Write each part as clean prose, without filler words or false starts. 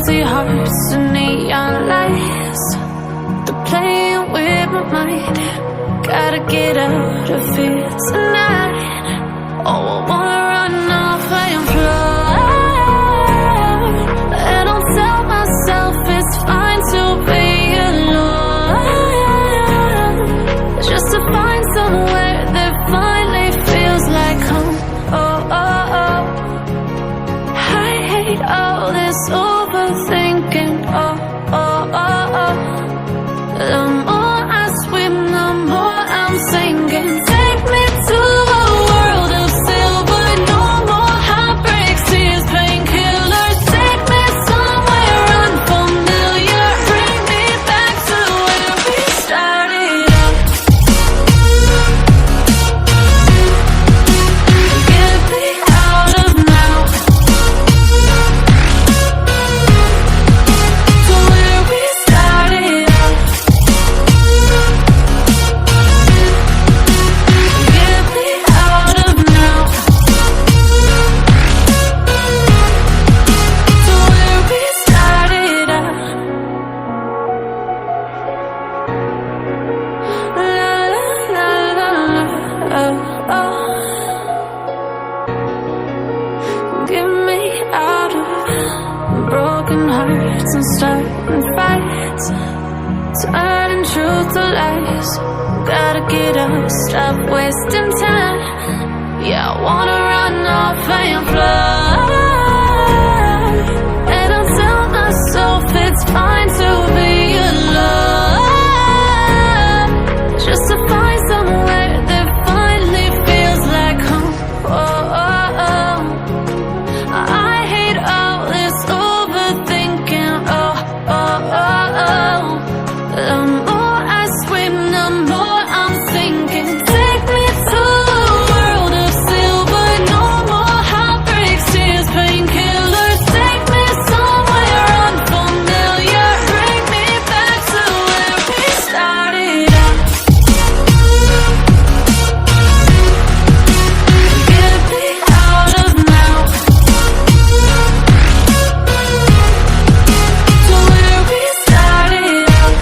Empty hearts and neon lights, they're playing with my mind. Gotta get out of here tonight. Oh, I wanna run off and fly, and I'll tell myself it's fine to be alone, just to find somewhere that finally feels like home. Oh, oh, oh, I hate all this overthinking. Oh, oh, oh, oh, the more I swim, the more I'm sinking. Take me to a world of silver, no more heartbreaks, tears, painkillers. Take me somewhere unfamiliar, bring me back to where we started out. Get me out of now, to where we started out. Get me out of now, to where we started out. La la la la la, oh, oh. Get me out of broken hearts and starting fights, turning truth to lies. Gotta get up, stop wasting time. Yeah, I wanna run off and fly, and I'll tell myself it's fine to be alone, just to find somewhere that finally feels like home. Oh, oh, oh, I hate all this overthinking. Oh, oh, oh, oh, the more I swim, the more I'm sinking. Take me to a world of silver, no more heartbreaks, tears, painkillers. Take me somewhere unfamiliar, bring me back to where we started out. Get me out of now, to where we started out.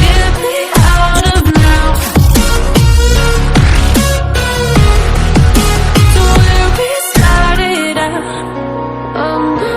Get me out of now, to where we started out. Oh, no,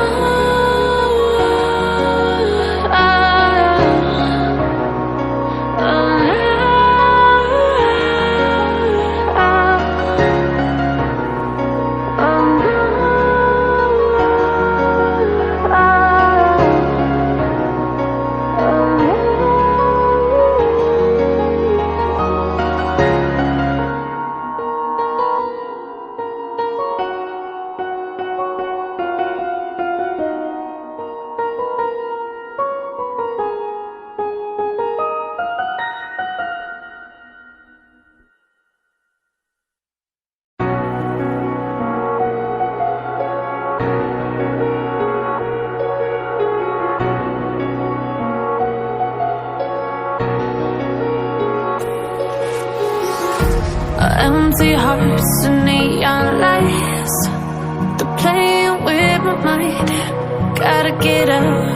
empty hearts and neon lights, they're playing with my mind. Gotta get out